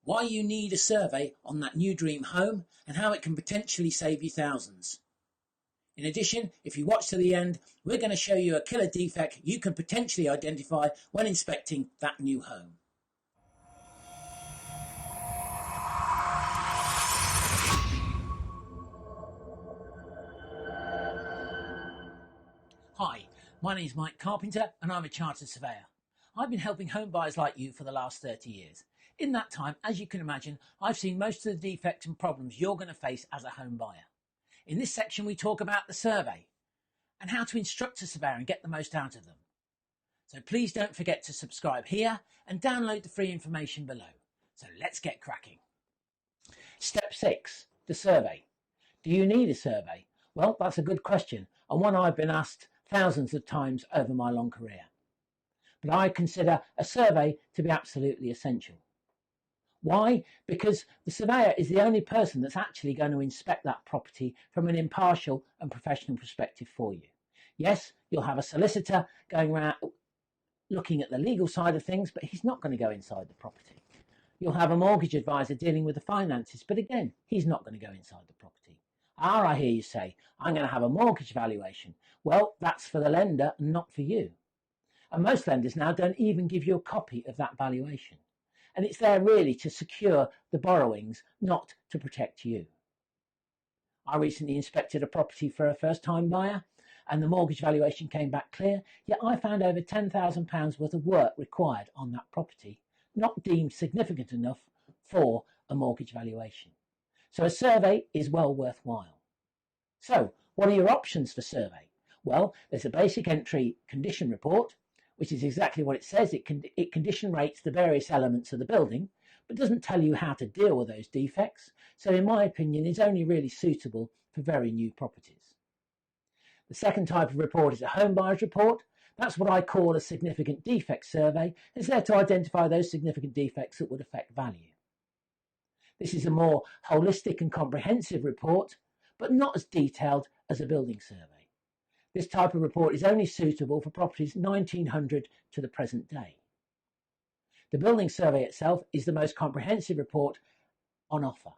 why you need a survey on that new dream home, and how it can potentially save you thousands. In addition, if you watch to the end, we're going to show you a killer defect you can potentially identify when inspecting that new home. Hi, my name is Mike Carpenter and I'm a chartered surveyor. I've been helping home buyers like you for the last 30 years. In that time, as you can imagine, I've seen most of the defects and problems you're going to face as a home buyer. In this section, we talk about the survey and how to instruct a surveyor and get the most out of them. So please don't forget to subscribe here and download the free information below. So let's get cracking. Step 6, the survey. Do you need a survey? Well, that's a good question, and one I've been asked thousands of times over my long career. But I consider a survey to be absolutely essential. Why? Because the surveyor is the only person that's actually going to inspect that property from an impartial and professional perspective for you. Yes, you'll have a solicitor going around looking at the legal side of things, but he's not going to go inside the property. You'll have a mortgage advisor dealing with the finances, but again, he's not going to go inside the property. Ah, I hear you say, I'm going to have a mortgage valuation. Well, that's for the lender and not for you. And most lenders now don't even give you a copy of that valuation. And it's there really to secure the borrowings, not to protect you. I recently inspected a property for a first-time buyer, and the mortgage valuation came back clear, yet I found over £10,000 worth of work required on that property, not deemed significant enough for a mortgage valuation. So a survey is well worthwhile. So what are your options for survey? Well, there's a basic entry condition report, which is exactly what it says. It condition rates the various elements of the building, but doesn't tell you how to deal with those defects. So in my opinion, it's only really suitable for very new properties. The second type of report is a home buyer's report. That's what I call a significant defect survey. It's there to identify those significant defects that would affect value. This is a more holistic and comprehensive report, but not as detailed as a building survey. This type of report is only suitable for properties 1900 to the present day. The building survey itself is the most comprehensive report on offer,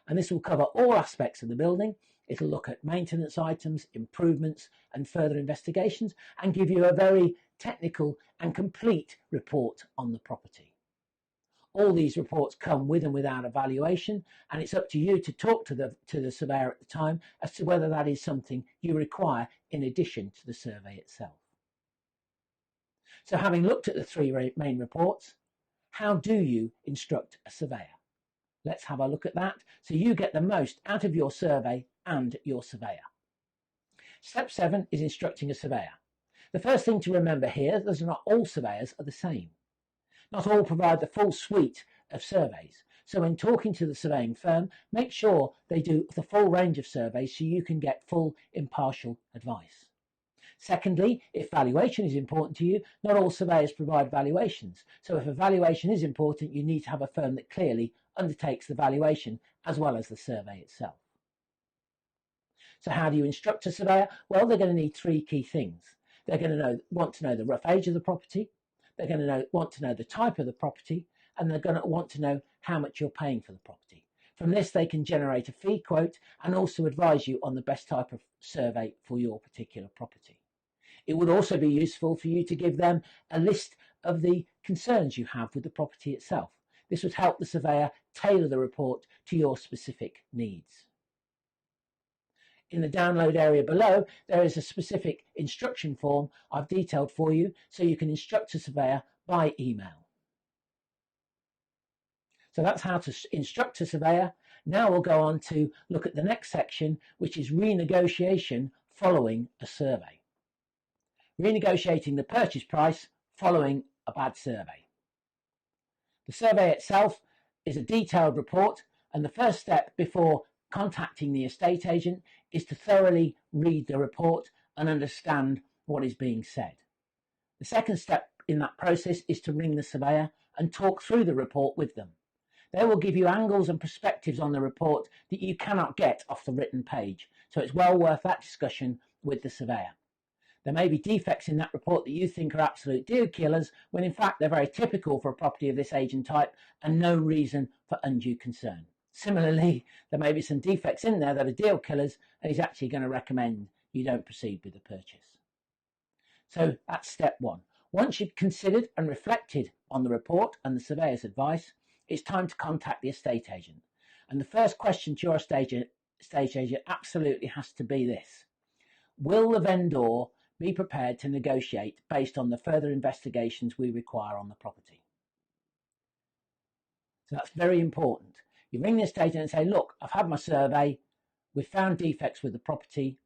and this will cover all aspects of the building. It'll look at maintenance items, improvements and further investigations, and give you a very technical and complete report on the property. All these reports come with and without a valuation, and it's up to you to talk to the surveyor at the time as to whether that is something you require in addition to the survey itself. So having looked at the three main reports, how do you instruct a surveyor? Let's have a look at that so you get the most out of your survey and your surveyor. Step 7 is instructing a surveyor. The first thing to remember here is that not all surveyors are the same. Not all provide the full suite of surveys. So when talking to the surveying firm, make sure they do the full range of surveys so you can get full impartial advice. Secondly, if valuation is important to you, not all surveyors provide valuations. So if a valuation is important, you need to have a firm that clearly undertakes the valuation as well as the survey itself. So how do you instruct a surveyor? Well, they're going to need 3 key things. They're going to want to know the rough age of the property. They're going to want to know the type of the property, and they're going to want to know how much you're paying for the property. From this, they can generate a fee quote and also advise you on the best type of survey for your particular property. It would also be useful for you to give them a list of the concerns you have with the property itself. This would help the surveyor tailor the report to your specific needs. In the download area below, there is a specific instruction form I've detailed for you so you can instruct a surveyor by email. So that's how to instruct a surveyor. Now we'll go on to look at the next section, which is renegotiation following a survey. Renegotiating the purchase price following a bad survey. The survey itself is a detailed report, and the first step before contacting the estate agent is to thoroughly read the report and understand what is being said. The second step in that process is to ring the surveyor and talk through the report with them. They will give you angles and perspectives on the report that you cannot get off the written page, so it's well worth that discussion with the surveyor. There may be defects in that report that you think are absolute deal killers, when in fact they're very typical for a property of this age and type and no reason for undue concern. Similarly, there may be some defects in there that are deal killers and he's actually going to recommend you don't proceed with the purchase. So that's step one. Once you've considered and reflected on the report and the surveyor's advice, it's time to contact the estate agent. And the first question to your estate agent absolutely has to be this: will the vendor be prepared to negotiate based on the further investigations we require on the property? So that's very important. You ring the estate agent and say, look, I've had my survey, we've found defects with the property,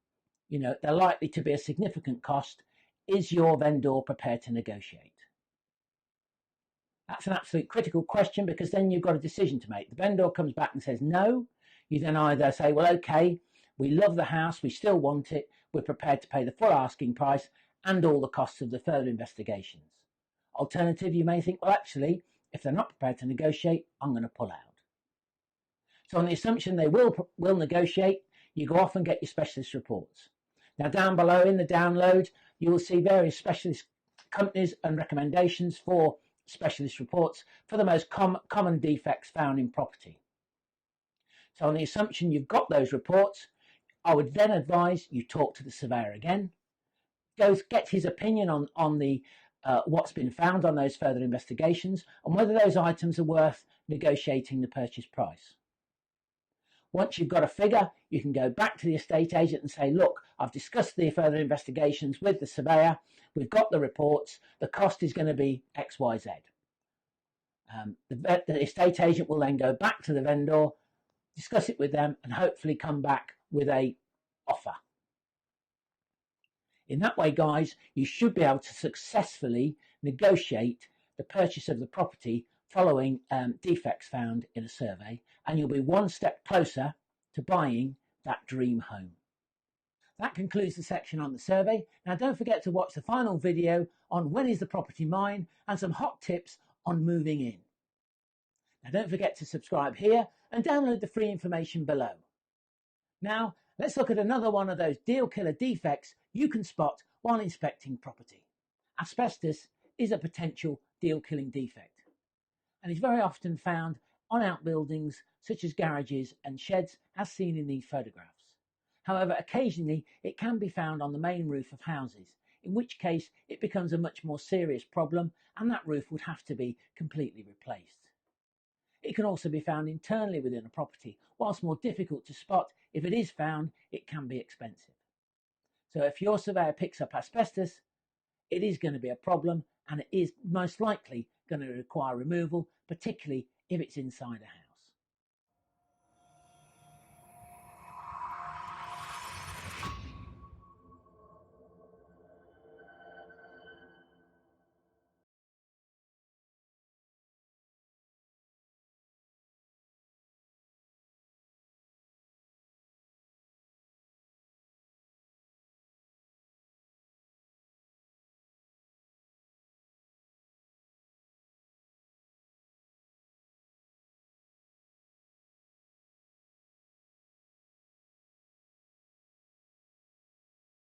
they're likely to be a significant cost. Is your vendor prepared to negotiate? That's an absolute critical question, because then you've got a decision to make. The vendor comes back and says no. You then either say, well, okay, we love the house, we still want it, we're prepared to pay the full asking price and all the costs of the further investigations. Alternative, you may think, well, actually, if they're not prepared to negotiate, I'm going to pull out. So on the assumption they will negotiate, you go off and get your specialist reports. Now down below in the download, you will see various specialist companies and recommendations for specialist reports for the most common defects found in property. So on the assumption you've got those reports, I would then advise you talk to the surveyor again, get his opinion on the what's been found on those further investigations and whether those items are worth negotiating the purchase price. Once you've got a figure, you can go back to the estate agent and say, look, I've discussed the further investigations with the surveyor, we've got the reports, the cost is going to be X, Y, Z. The estate agent will then go back to the vendor, discuss it with them, and hopefully come back with an offer. In that way, guys, you should be able to successfully negotiate the purchase of the property following defects found in a survey, and you'll be one step closer to buying that dream home. That concludes the section on the survey. Now don't forget to watch the final video on when is the property mine and some hot tips on moving in. Now don't forget to subscribe here and download the free information below. Now let's look at another one of those deal killer defects you can spot while inspecting property. Asbestos is a potential deal killing defect and is very often found on outbuildings such as garages and sheds, as seen in these photographs. However, occasionally it can be found on the main roof of houses, in which case it becomes a much more serious problem and that roof would have to be completely replaced. It can also be found internally within a property. Whilst more difficult to spot, if it is found, it can be expensive. So if your surveyor picks up asbestos, it is going to be a problem and it is most likely going to require removal, particularly if it's inside a house.